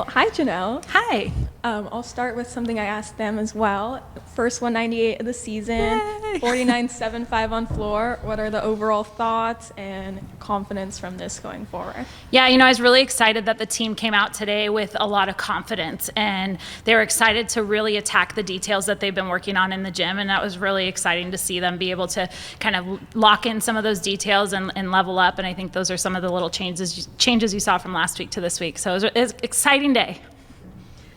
Well, hi, Janelle. Hi. I'll start with something I asked them as well. First 198 of the season, Yay. 49.75 on floor. What are the overall thoughts and confidence from this going forward? Yeah, I was really excited that the team came out today with a lot of confidence, and they were excited to really attack the details that they've been working on in the gym, and that was really exciting to see them be able to kind of lock in some of those details and level up, and I think those are some of the little changes you saw from last week to this week. So it was an exciting day.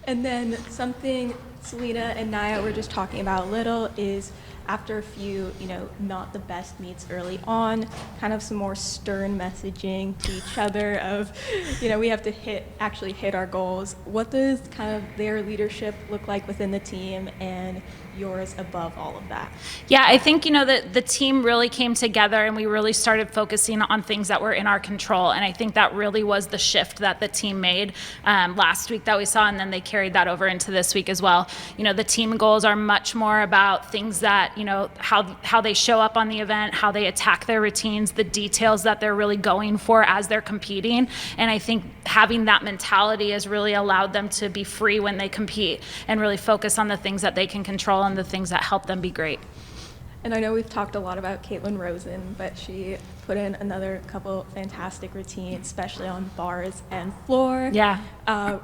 And then something Selena and Naya were just talking about a little is after a few, not the best meets early on, kind of some more stern messaging to each other of, we have to actually hit our goals. What does kind of their leadership look like within the team and yours above all of that? Yeah, I think, the team really came together and we really started focusing on things that were in our control. And I think that really was the shift that the team made last week that we saw, and then they carried that over into this week as well. The team goals are much more about things that, how they show up on the event, how they attack their routines, the details that they're really going for as they're competing. And I think having that mentality has really allowed them to be free when they compete and really focus on the things that they can control and the things that help them be great. And I know we've talked a lot about Caitlin Rosen, but she put in another couple fantastic routines, especially on bars and floor. Yeah.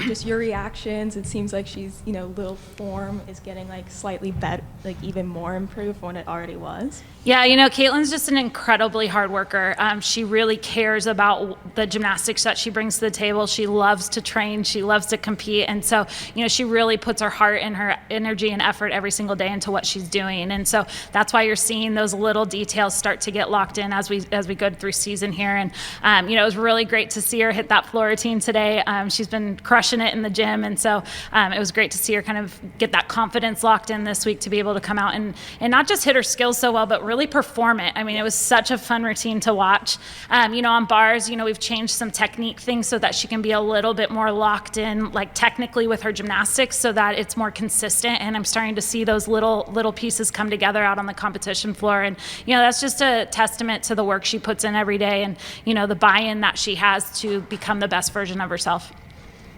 Just your reactions. It seems like she's, little form is getting slightly better, even more improved when it already was. Yeah, Caitlin's just an incredibly hard worker. She really cares about the gymnastics that she brings to the table. She loves to train. She loves to compete. And so, she really puts her heart and her energy and effort every single day into what she's doing. And so that's why you're seeing those little details start to get locked in as we go through season here. And, it was really great to see her hit that floor routine today. She's been crushing it in the gym. And so it was great to see her kind of get that confidence locked in this week to be able to come out and not just hit her skills so well, but really perform it. I mean, it was such a fun routine to watch. On bars, we've changed some technique things so that she can be a little bit more locked in, technically with her gymnastics, so that it's more consistent. And I'm starting to see those little pieces come together out on the competition floor. And, that's just a testament to the work she puts in every day and, the buy-in that she has to become the best version of herself.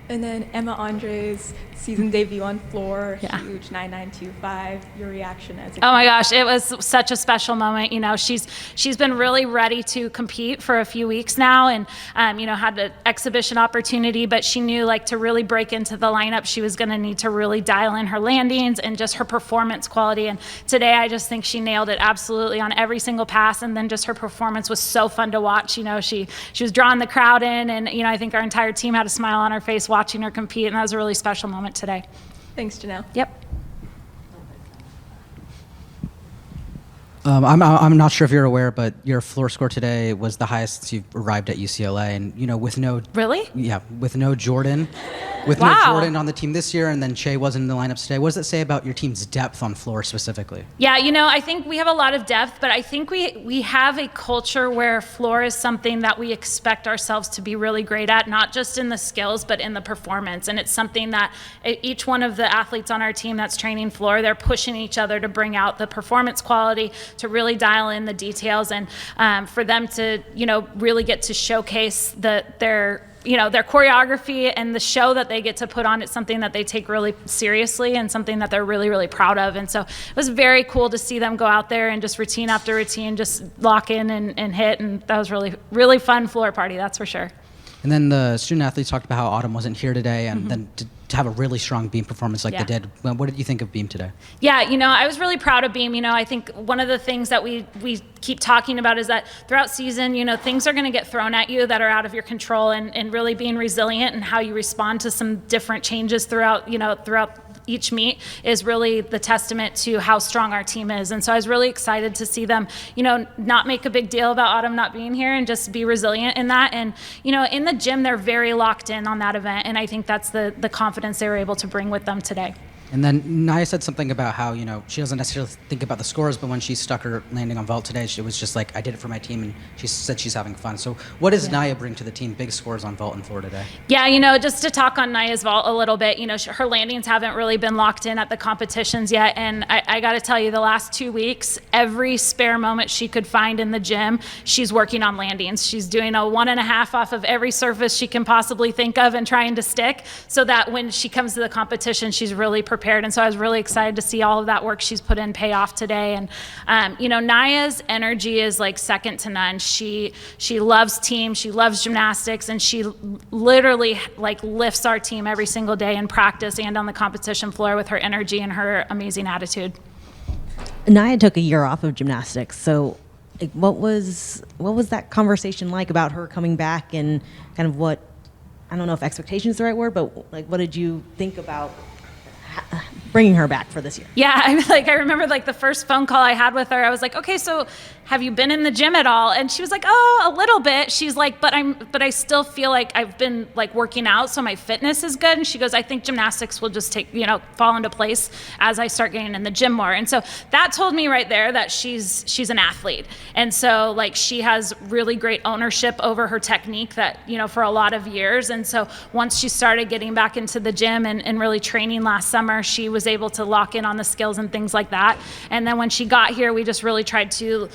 And then Emma Andre's season debut on floor, Yeah. huge 9.925. Your reaction as Oh my gosh, it was such a special moment. She's been really ready to compete for a few weeks now, and had an exhibition opportunity, but she knew to really break into the lineup, she was going to need to really dial in her landings and just her performance quality. And today, I just think she nailed it absolutely on every single pass. And then just her performance was so fun to watch. She was drawing the crowd in, and I think our entire team had a smile on her face watching her compete, and that was a really special moment today. Thanks, Janelle. Yep. I'm not sure if you're aware, but your floor score today was the highest you've arrived at UCLA, and with no Really? Yeah, with no Jordan. With Wow. no Jordan on the team this year, and then Che wasn't in the lineups today. What does it say about your team's depth on floor specifically? Yeah, I think we have a lot of depth, but I think we have a culture where floor is something that we expect ourselves to be really great at, not just in the skills, but in the performance. And it's something that each one of the athletes on our team that's training floor, they're pushing each other to bring out the performance quality, to really dial in the details, and for them to, really get to showcase their choreography and the show that they get to put on. It's something that they take really seriously and something that they're really, really proud of. And so it was very cool to see them go out there and just routine after routine, just lock in and hit. And that was really, really fun floor party, that's for sure. And then the student athletes talked about how Autumn wasn't here today, and then to have a really strong beam performance like they did. What did you think of Beam today? Yeah, I was really proud of Beam. I think one of the things that we keep talking about is that throughout season, things are going to get thrown at you that are out of your control, and really being resilient and how you respond to some different changes throughout each meet is really the testament to how strong our team is. And so I was really excited to see them, not make a big deal about Autumn not being here and just be resilient in that. And, in the gym, they're very locked in on that event. And I think that's the confidence they were able to bring with them today. And then Naya said something about how, she doesn't necessarily think about the scores, but when she stuck her landing on vault today, it was just like, I did it for my team, and she said she's having fun. So what does Naya bring to the team? Big scores on vault and floor today. Yeah, just to talk on Naya's vault a little bit, her landings haven't really been locked in at the competitions yet. And I got to tell you, the last 2 weeks, every spare moment she could find in the gym, she's working on landings. She's doing a 1.5 off of every surface she can possibly think of and trying to stick, so that when she comes to the competition, she's really prepared. And so I was really excited to see all of that work she's put in pay off today. And, Naya's energy is like second to none. She loves team, she loves gymnastics, and she literally like lifts our team every single day in practice and on the competition floor with her energy and her amazing attitude. Naya took a year off of gymnastics. So like, what was that conversation like about her coming back, and kind of what, I don't know if expectation is the right word, but like, what did you think about bringing her back for this year? Yeah, I remember like the first phone call I had with her, I was like, okay, so have you been in the gym at all? And she was like, oh, a little bit. She's like, but I still feel like I've been like working out, so my fitness is good. And she goes, I think gymnastics will just fall into place as I start getting in the gym more. And so that told me right there that she's an athlete. And so like she has really great ownership over her technique that, for a lot of years. And so once she started getting back into the gym and really training last summer, she was able to lock in on the skills and things like that. And then when she got here, we just really tried to,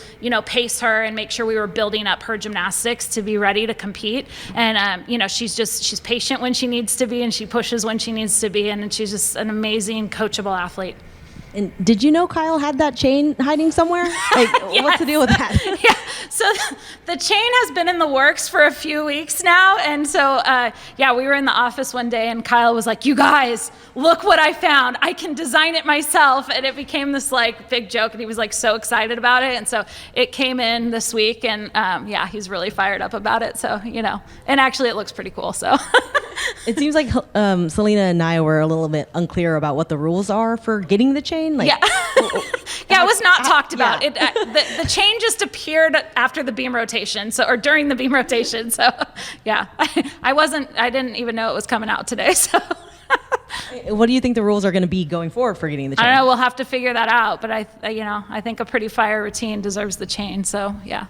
pace her and make sure we were building up her gymnastics to be ready to compete. And, she's patient when she needs to be, and she pushes when she needs to be. And she's just an amazing, coachable athlete. And did you know Kyle had that chain hiding somewhere? Like, Yes. What's the deal with that? Yeah, so the chain has been in the works for a few weeks now. And so, we were in the office one day and Kyle was like, you guys, look what I found. I can design it myself. And it became this like big joke, and he was like so excited about it. And so it came in this week, and he's really fired up about it. So, and actually it looks pretty cool. So It seems like Selena and Naya were a little bit unclear about what the rules are for getting the chain. Like, it was not talked about. Yeah. The chain just appeared after the beam rotation, or during the beam rotation. So, I didn't even know it was coming out today. So, what do you think the rules are going to be going forward for getting the chain? I don't know. We'll have to figure that out. But I think a pretty fire routine deserves the chain. So, yeah.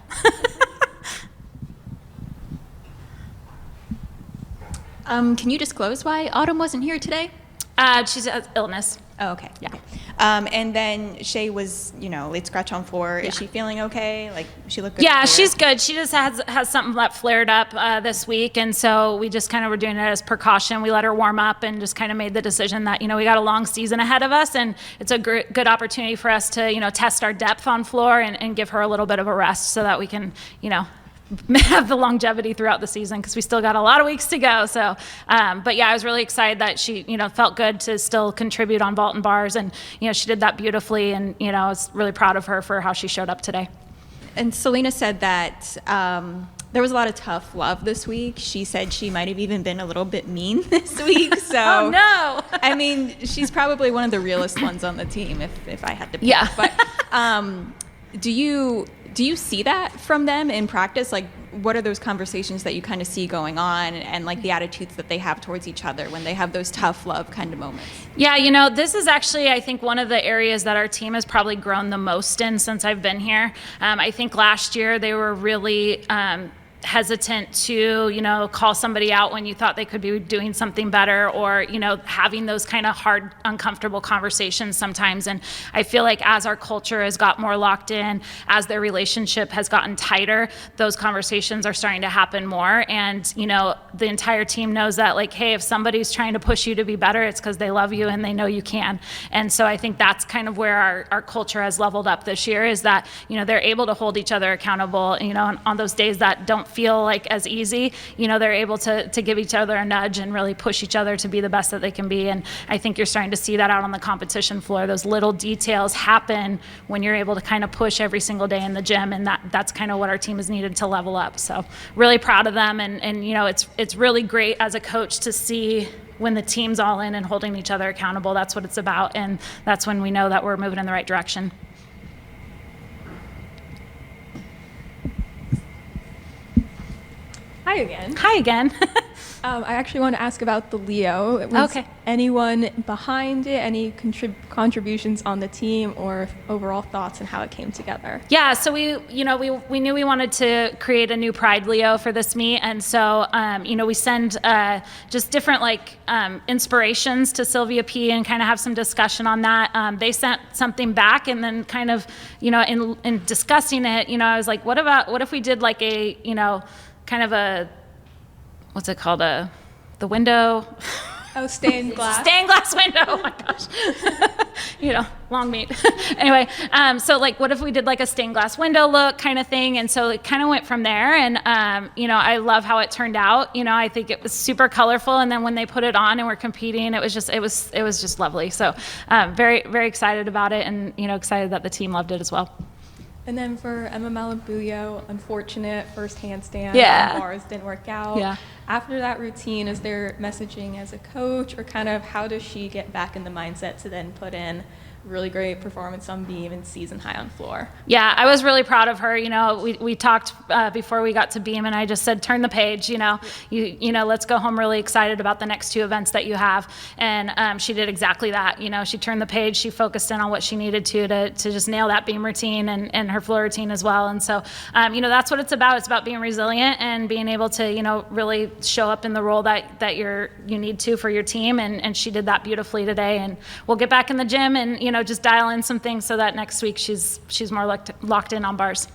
Can you disclose why Autumn wasn't here today? She's has illness. Oh, okay. Yeah. And then Shay was, late scratch on floor. Is she feeling okay? Like, she looked good? Yeah, earlier? she's good. She just has something that flared up this week, and so we just kind of were doing it as precaution. We let her warm up and just kind of made the decision that we got a long season ahead of us, and it's a good opportunity for us to test our depth on floor and give her a little bit of a rest so that we can have the longevity throughout the season, because we still got a lot of weeks to go. So, but yeah, I was really excited that she, felt good to still contribute on vault and bars, and she did that beautifully, and I was really proud of her for how she showed up today. And Selena said that there was a lot of tough love this week. She said she might have even been a little bit mean this week. So, Oh no! I mean, she's probably one of the realest ones on the team, if I had to pick. Yeah. But do you see that from them in practice? Like, what are those conversations that you kind of see going on, and like the attitudes that they have towards each other when they have those tough love kind of moments? Yeah, this is actually, I think, one of the areas that our team has probably grown the most in since I've been here. I think last year they were really hesitant to, call somebody out when you thought they could be doing something better, or, having those kind of hard, uncomfortable conversations sometimes. And I feel like as our culture has got more locked in, as their relationship has gotten tighter, those conversations are starting to happen more. And, the entire team knows that, like, hey, if somebody's trying to push you to be better, it's because they love you and they know you can. And so I think that's kind of where our culture has leveled up this year, is that, they're able to hold each other accountable, on those days that don't feel like as easy, they're able to give each other a nudge and really push each other to be the best that they can be. And I think you're starting to see that out on the competition floor. Those little details happen when you're able to kind of push every single day in the gym, and that's kind of what our team has needed to level up. So really proud of them, and it's really great as a coach to see when the team's all in and holding each other accountable. That's what it's about, and that's when we know that we're moving in the right direction. Hi again. Hi again. I actually want to ask about the Leo. Was Okay. anyone behind it? Any contributions on the team, or overall thoughts on how it came together? Yeah, so we knew we wanted to create a new Pride Leo for this meet, and so we send just different inspirations to Sylvia P. and kind of have some discussion on that. They sent something back, and then kind of in discussing it, I was like, what if we did like a kind of a, what's it called, the window. Oh, stained glass. Stained glass window. Oh my gosh. Long meet. Anyway, so what if we did like a stained glass window look kind of thing? And so it kind of went from there. And, I love how it turned out. I think it was super colorful. And then when they put it on and we're competing, it was just lovely. So very, very excited about it, and, excited that the team loved it as well. And then for Emma Malabuyo, unfortunate first handstand on bars didn't work out. Yeah. After that routine, is there messaging as a coach, or kind of how does she get back in the mindset to then put in really great performance on beam and season high on floor? Yeah, I was really proud of her. We talked before we got to beam, and I just said, turn the page. Let's go home really excited about the next 2 events that you have. And she did exactly that. She turned the page. She focused in on what she needed to just nail that beam routine and her floor routine as well. And so, that's what it's about. It's about being resilient and being able to, really show up in the role that you need to for your team. And she did that beautifully today. And we'll get back in the gym and just dial in some things so that next week she's more locked in on bars.